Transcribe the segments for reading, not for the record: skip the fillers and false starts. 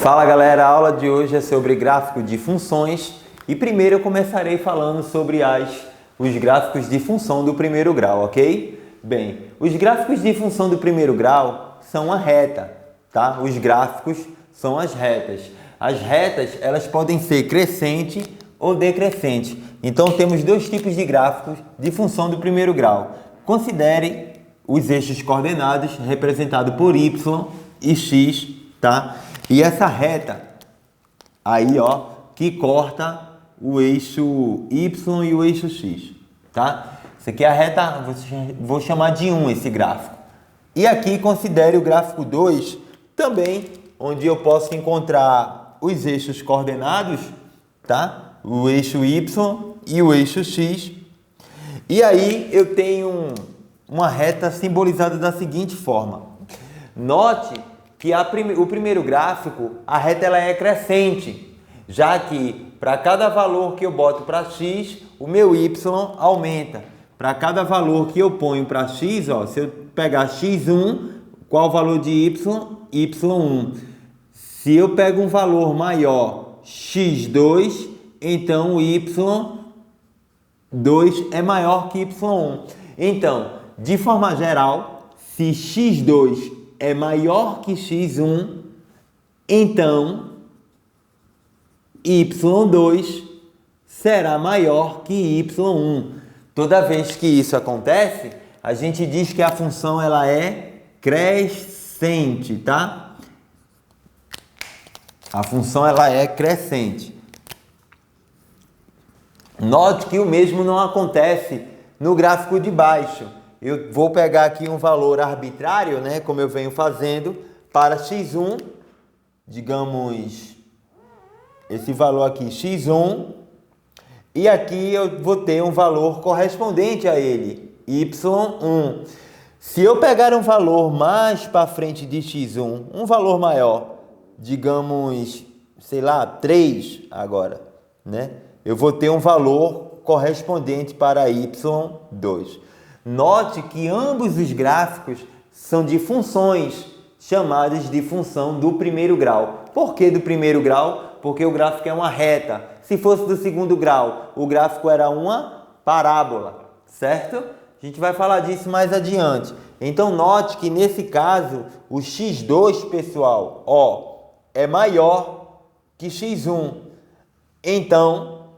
Fala galera, a aula de hoje é sobre gráfico de funções e primeiro eu começarei falando sobre os gráficos de função do primeiro grau, ok? Bem, os gráficos de função do primeiro grau são a reta, tá? Os gráficos são as retas. As retas, elas podem ser crescente ou decrescente. Então temos dois tipos de gráficos de função do primeiro grau. Considere os eixos coordenados representados por y e x, tá? E essa reta aí, ó, que corta o eixo y e o eixo x, tá? Isso aqui é a reta, vou chamar de 1 esse gráfico. E aqui considere o gráfico 2 também, onde eu posso encontrar os eixos coordenados, tá? O eixo y e o eixo x. E aí eu tenho uma reta simbolizada da seguinte forma. Note que o primeiro gráfico, a reta ela é crescente, já que para cada valor que eu boto para x, o meu y aumenta. Para cada valor que eu ponho para x, ó, se eu pegar x1, qual o valor de y? y1. Se eu pego um valor maior, x2, então o y2 é maior que y1. Então, de forma geral, se x2 é maior que x1, então y2 será maior que y1. Toda vez que isso acontece, a gente diz que a função ela é crescente, tá? A função ela é crescente. Note que o mesmo não acontece no gráfico de baixo. Eu vou pegar aqui um valor arbitrário, né, como eu venho fazendo, para x1, digamos, esse valor aqui, x1, e aqui eu vou ter um valor correspondente a ele, y1. Se eu pegar um valor mais para frente de x1, um valor maior, digamos, sei lá, 3 agora, né, eu vou ter um valor correspondente para y2. Note que ambos os gráficos são de funções chamadas de função do primeiro grau. Por que do primeiro grau? Porque o gráfico é uma reta. Se fosse do segundo grau, o gráfico era uma parábola, certo? A gente vai falar disso mais adiante. Então, note que nesse caso, o x2, pessoal, ó, é maior que x1. Então,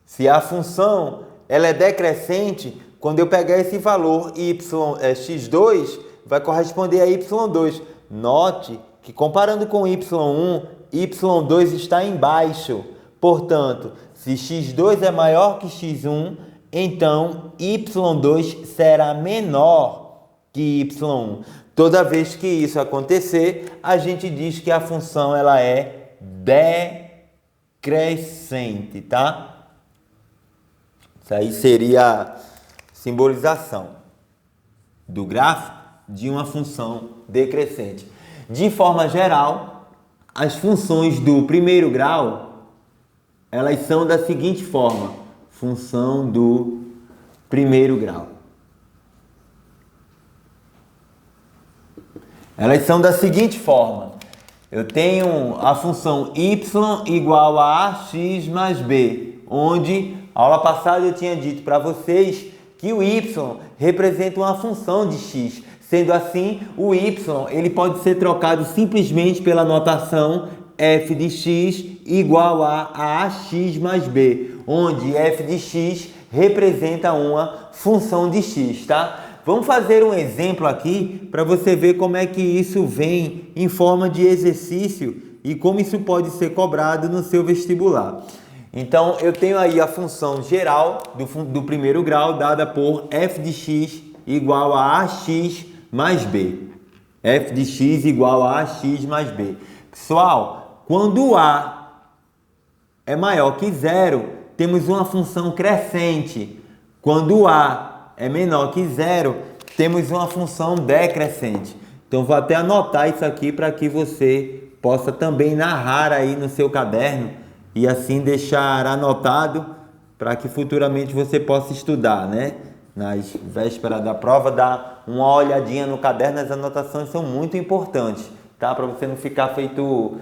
se a função ela é decrescente, quando eu pegar esse valor x2, vai corresponder a y2. Note que comparando com y1, y2 está embaixo. Portanto, se x2 é maior que x1, então y2 será menor que y1. Toda vez que isso acontecer, a gente diz que a função ela é decrescente, tá? Isso aí seria a simbolização do gráfico de uma função decrescente. De forma geral, as funções do primeiro grau, elas são da seguinte forma. Função do primeiro grau. Elas são da seguinte forma. Eu tenho a função y igual a ax mais b, onde aula passada eu tinha dito para vocês que o y representa uma função de x. Sendo assim, o y ele pode ser trocado simplesmente pela notação f de x igual a ax mais b, onde f de x representa uma função de x, tá? Vamos fazer um exemplo aqui para você ver como é que isso vem em forma de exercício e como isso pode ser cobrado no seu vestibular. Então, eu tenho aí a função geral do primeiro grau dada por f de x igual a ax mais b. f de x igual a ax mais b. Pessoal, quando a é maior que zero, temos uma função crescente. Quando a é menor que zero, temos uma função decrescente. Então, vou até anotar isso aqui para que você possa também narrar aí no seu caderno e assim deixar anotado para que futuramente você possa estudar, né? nas vésperas da prova, dá uma olhadinha no caderno, as anotações são muito importantes, tá? Para você não ficar feito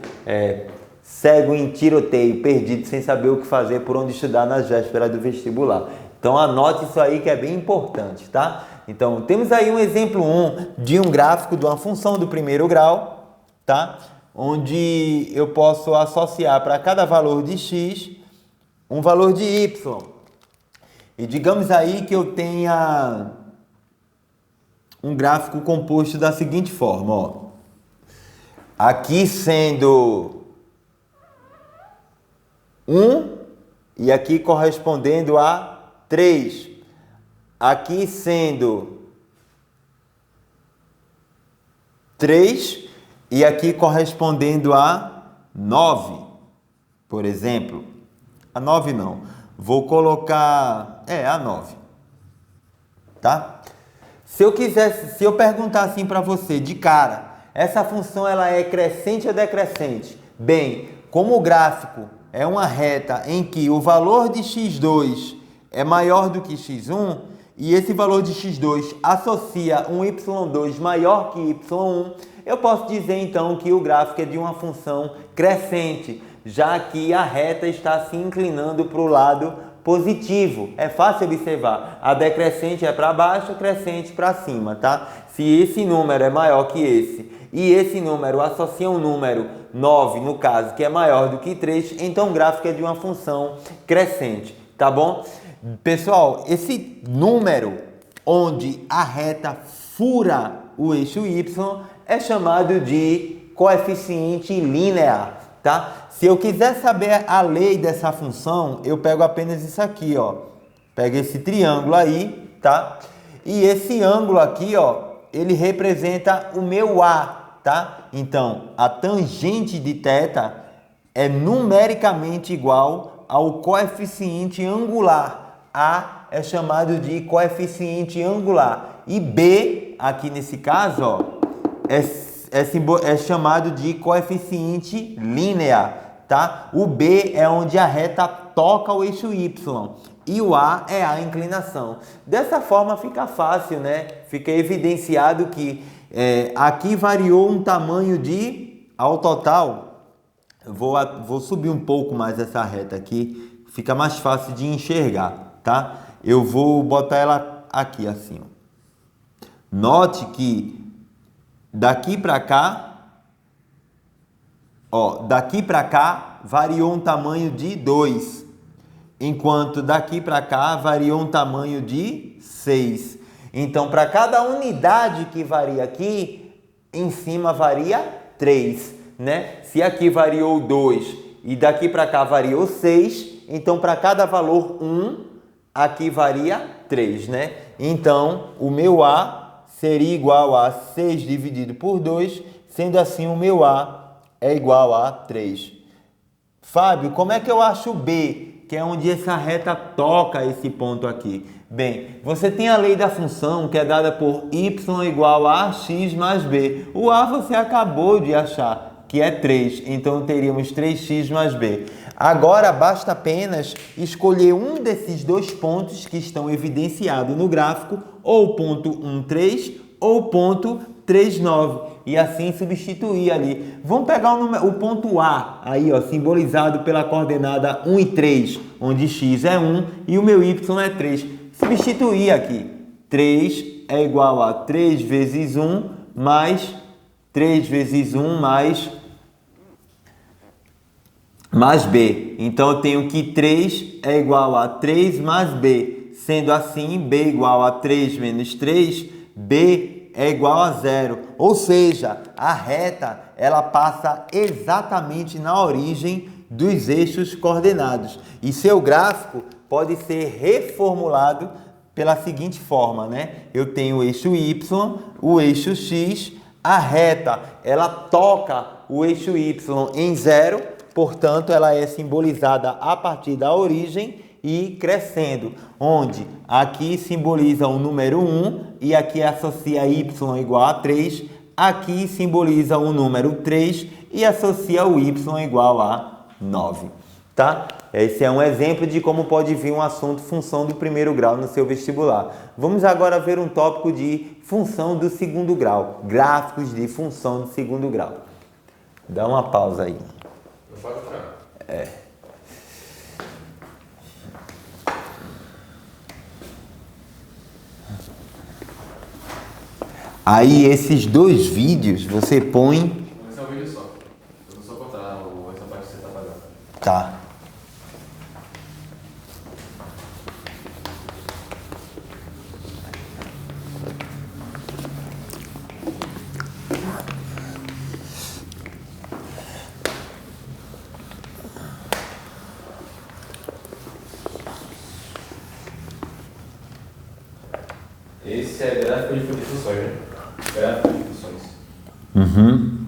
cego em tiroteio, perdido, sem saber o que fazer, por onde estudar nas vésperas do vestibular. Então anote isso aí que é bem importante, tá? Então temos aí um exemplo 1 de um gráfico de uma função do primeiro grau, tá? Onde eu posso associar para cada valor de x um valor de y. E digamos aí que eu tenha um gráfico composto da seguinte forma, ó. Aqui sendo 1 e aqui correspondendo a 3. Aqui sendo 3 e aqui correspondendo a 9, por exemplo. A 9 não. Vou colocar... a 9. Tá? Se eu perguntar assim para você, de cara, essa função ela é crescente ou decrescente? Bem, como o gráfico é uma reta em que o valor de x2 é maior do que x1, e esse valor de x2 associa um y2 maior que y1, eu posso dizer então que o gráfico é de uma função crescente, já que a reta está se inclinando para o lado positivo. É fácil observar, a decrescente é para baixo, a crescente para cima, tá? Se esse número é maior que esse, e esse número associa um número 9, no caso, que é maior do que 3, então o gráfico é de uma função crescente, tá bom? Pessoal, esse número onde a reta fura o eixo y é chamado de coeficiente linear, tá? Se eu quiser saber a lei dessa função, eu pego apenas isso aqui, ó. Pego esse triângulo aí, tá? E esse ângulo aqui, ó, ele representa o meu A, tá? Então, a tangente de θ é numericamente igual ao coeficiente angular. A é chamado de coeficiente angular. E B, aqui nesse caso, ó, é chamado de coeficiente linear, tá? O B é onde a reta toca o eixo Y e o A é a inclinação. Dessa forma fica fácil, né? Fica evidenciado que aqui variou um tamanho de, ao total, vou subir um pouco mais essa reta aqui, fica mais fácil de enxergar, tá? Eu vou botar ela aqui assim, ó. Note que daqui para cá, variou um tamanho de 2, enquanto daqui para cá variou um tamanho de 6. Então, para cada unidade que varia aqui, em cima varia 3, né? Se aqui variou 2 e daqui para cá variou 6, então para cada valor 1, aqui varia 3, né? Então, o meu A seria igual a 6 dividido por 2, sendo assim o meu A é igual a 3. Fábio, como é que eu acho o B, que é onde essa reta toca esse ponto aqui? Bem, você tem a lei da função, que é dada por y igual a x mais b. O A você acabou de achar, que é 3, então teríamos 3x mais b. Agora basta apenas escolher um desses dois pontos que estão evidenciados no gráfico, ou o ponto 13 ou o ponto 39, e assim substituir ali. Vamos pegar o ponto A, aí ó, simbolizado pela coordenada 1 e 3, onde x é 1 e o meu y é 3. Substituir aqui. 3 é igual a 3 vezes 1 mais 3 vezes 1 mais b. Então, eu tenho que 3 é igual a 3 mais b. Sendo assim, b igual a 3 menos 3, b é igual a 0. Ou seja, a reta ela passa exatamente na origem dos eixos coordenados. E seu gráfico pode ser reformulado pela seguinte forma, né? Eu tenho o eixo y, o eixo x, a reta ela toca o eixo y em 0, portanto, ela é simbolizada a partir da origem e crescendo, onde aqui simboliza o número 1 e aqui associa y igual a 3, aqui simboliza o número 3 e associa o y igual a 9, tá? Esse é um exemplo de como pode vir um assunto função do primeiro grau no seu vestibular. Vamos agora ver um tópico de função do segundo grau, gráficos de função do segundo grau. Dá uma pausa aí. Não pode ficar. Aí esses dois vídeos você põe... Esse é um vídeo só. Eu vou só cortar essa parte que você está pagando. Tá. Esse é gráfico de funções, né? Gráfico de funções. Uhum.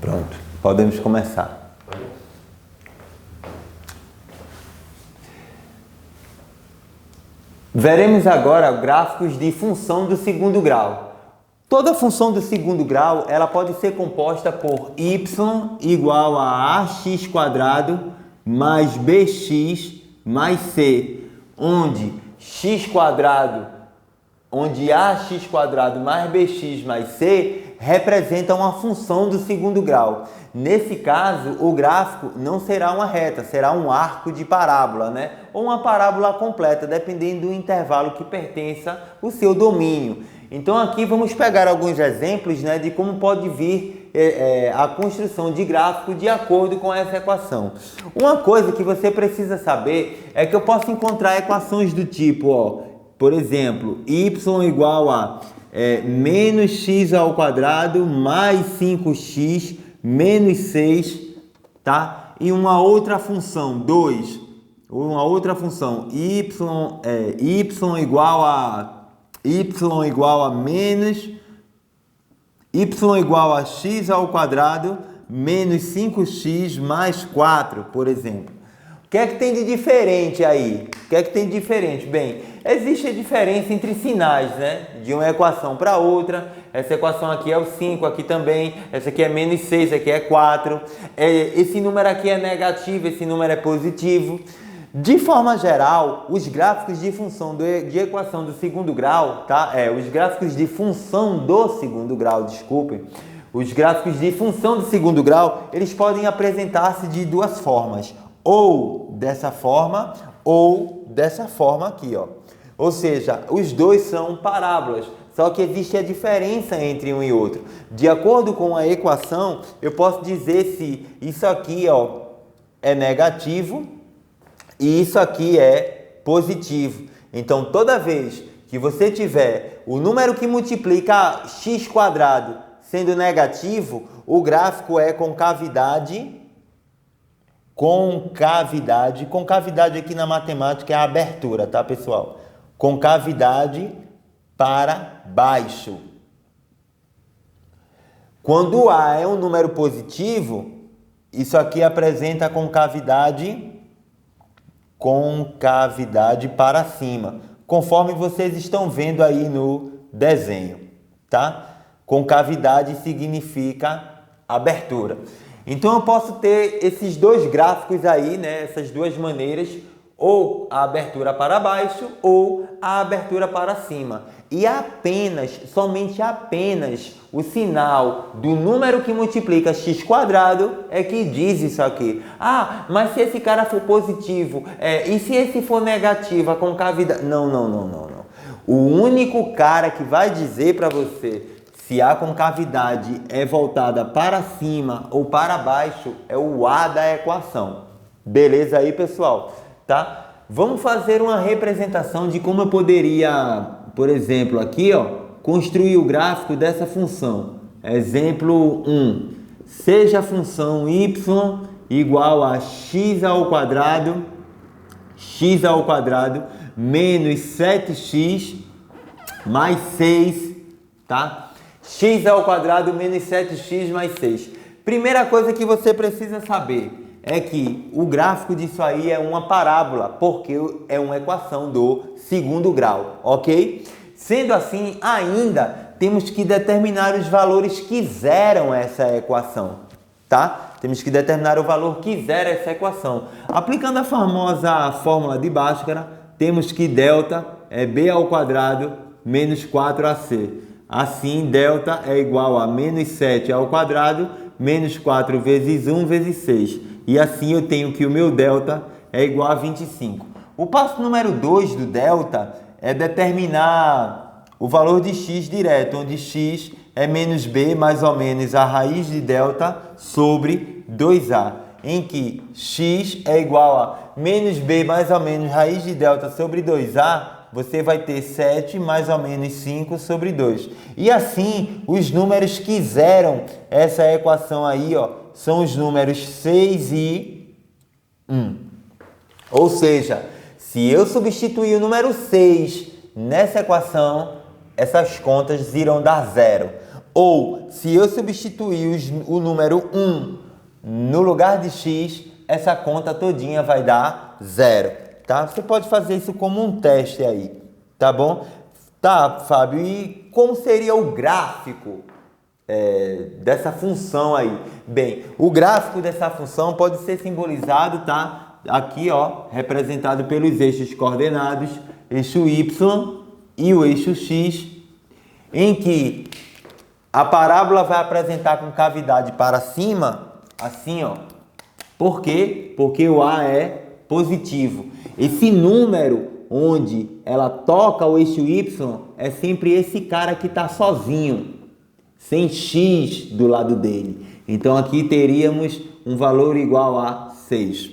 Pronto, podemos começar. Veremos agora gráficos de função do segundo grau. Toda função do segundo grau ela pode ser composta por y igual a ax² mais bx mais c, onde ax² mais bx mais c representa uma função do segundo grau. Nesse caso, o gráfico não será uma reta, será um arco de parábola, né? Ou uma parábola completa, dependendo do intervalo que pertença o seu domínio. Então aqui vamos pegar alguns exemplos, né, de como pode vir a construção de gráfico de acordo com essa equação. Uma coisa que você precisa saber é que eu posso encontrar equações do tipo, ó, por exemplo, y igual a menos x² mais 5x menos 6, tá? E uma outra função, 2, uma outra função, y igual a menos, y igual a x² menos 5x mais 4, por exemplo. O que é que tem de diferente aí? O que é que tem de diferente? Bem, existe a diferença entre sinais, né? De uma equação para outra. Essa equação aqui é o 5, aqui também. Essa aqui é menos 6, aqui é 4. Esse número aqui é negativo, esse número é positivo. De forma geral, os gráficos de função de equação do segundo grau, tá? Os gráficos de função do segundo grau, desculpem. Os gráficos de função do segundo grau, eles podem apresentar-se de duas formas. Ou dessa forma aqui, ó. Ou seja, os dois são parábolas, só que existe a diferença entre um e outro. De acordo com a equação, eu posso dizer se isso aqui, ó, é negativo e isso aqui é positivo. Então, toda vez que você tiver o número que multiplica x² sendo negativo, o gráfico é concavidade aqui na matemática é a abertura, tá, pessoal? Concavidade para baixo. Quando A é um número positivo, isso aqui apresenta concavidade para cima, conforme vocês estão vendo aí no desenho, tá? Concavidade significa abertura. Então eu posso ter esses dois gráficos aí, né? Essas duas maneiras, ou a abertura para baixo ou a abertura para cima. E somente apenas o sinal do número que multiplica x² é que diz isso aqui. Ah, mas se esse cara for positivo, e se esse for negativo, a concavidade... Não. O único cara que vai dizer para você se a concavidade é voltada para cima ou para baixo é o A da equação. Beleza aí, pessoal? Tá? Vamos fazer uma representação de como eu poderia, por exemplo, aqui, ó, construir o gráfico dessa função. Exemplo 1. Seja a função y igual a x² menos 7x mais 6, tá? x² menos 7x mais 6. Primeira coisa que você precisa saber é que o gráfico disso aí é uma parábola, porque é uma equação do segundo grau, ok? Sendo assim, ainda temos que determinar os valores que zeram essa equação, tá? Temos que determinar o valor que zera essa equação. Aplicando a famosa fórmula de Bhaskara, temos que delta é b ao quadrado menos 4ac. Assim, delta é igual a menos 7 ao quadrado menos 4 vezes 1 vezes 6. E assim eu tenho que o meu delta é igual a 25. O passo número 2 do delta é determinar o valor de x direto, onde x é menos b mais ou menos a raiz de delta sobre 2a, em que x é igual a menos b mais ou menos raiz de delta sobre 2a, você vai ter 7 mais ou menos 5 sobre 2. E assim, os números que zeram essa equação aí, ó, são os números 6 e 1. Ou seja, se eu substituir o número 6 nessa equação, essas contas irão dar zero. Ou, se eu substituir o número 1 no lugar de x, essa conta todinha vai dar zero. Tá? Você pode fazer isso como um teste aí, tá bom? Tá, Fábio, e como seria o gráfico dessa função aí? Bem, o gráfico dessa função pode ser simbolizado, tá? Aqui, ó, representado pelos eixos coordenados, eixo y e o eixo x, em que a parábola vai apresentar com cavidade para cima, assim, ó. Por quê? Porque o A é positivo. Esse número onde ela toca o eixo y é sempre esse cara que está sozinho, sem x do lado dele. Então aqui teríamos um valor igual a 6.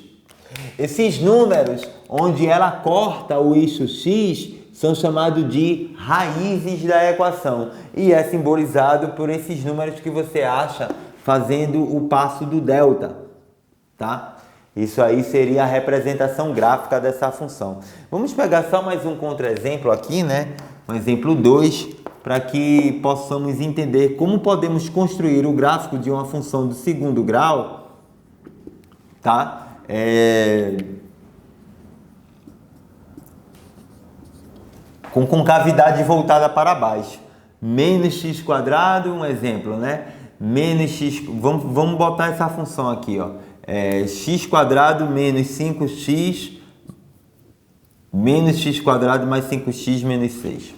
Esses números onde ela corta o eixo x são chamados de raízes da equação e é simbolizado por esses números que você acha fazendo o passo do delta, tá? Isso aí seria a representação gráfica dessa função. Vamos pegar só mais um contra-exemplo aqui, né? Um exemplo 2, para que possamos entender como podemos construir o gráfico de uma função do segundo grau, tá? Com concavidade voltada para baixo. Menos x quadrado, um exemplo, né? Menos x, vamos botar essa função aqui, ó. X quadrado menos 5x menos x quadrado mais 5x menos 6.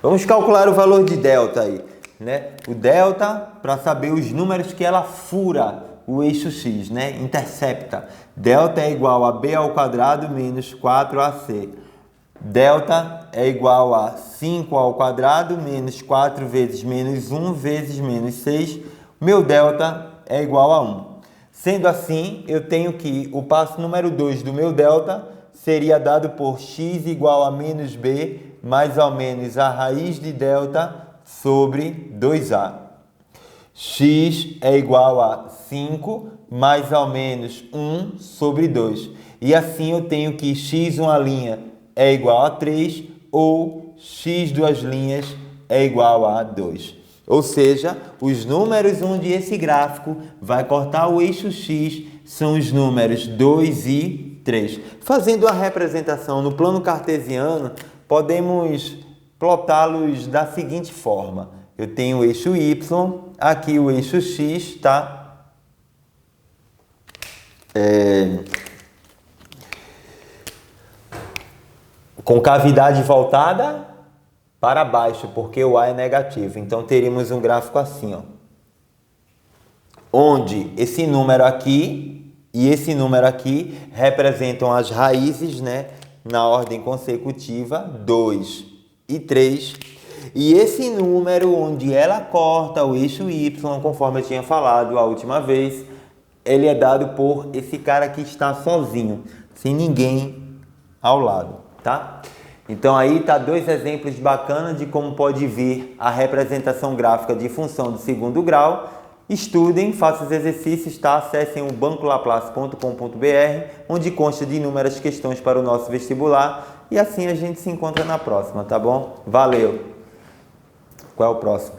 Vamos calcular o valor de delta aí, né? O delta, para saber os números que ela fura o eixo x, né? Intercepta. Delta é igual a b ao quadrado menos 4ac. Delta é igual a 5 ao quadrado menos 4 vezes menos 1 vezes menos 6. Meu delta é igual a 1. Sendo assim, eu tenho que o passo número 2 do meu delta seria dado por x igual a menos b mais ou menos a raiz de delta sobre 2a. X é igual a 5 mais ou menos 1 sobre 2. E assim eu tenho que x uma linha é igual a 3 ou x duas linhas é igual a 2. Ou seja, os números onde esse gráfico vai cortar o eixo x são os números 2 e 3. Fazendo a representação no plano cartesiano, podemos plotá-los da seguinte forma. Eu tenho o eixo y, aqui o eixo x, tá? Com cavidade voltada para baixo, porque o A é negativo. Então, teríamos um gráfico assim, ó. Onde esse número aqui e esse número aqui representam as raízes, né? Na ordem consecutiva, 2 e 3. E esse número onde ela corta o eixo y, conforme eu tinha falado a última vez, ele é dado por esse cara que está sozinho, sem ninguém ao lado, tá? Então aí tá dois exemplos bacanas de como pode vir a representação gráfica de função do segundo grau. Estudem, façam os exercícios, tá? Acessem o bancolaplace.com.br, onde consta de inúmeras questões para o nosso vestibular. E assim a gente se encontra na próxima, tá bom? Valeu! Qual é o próximo?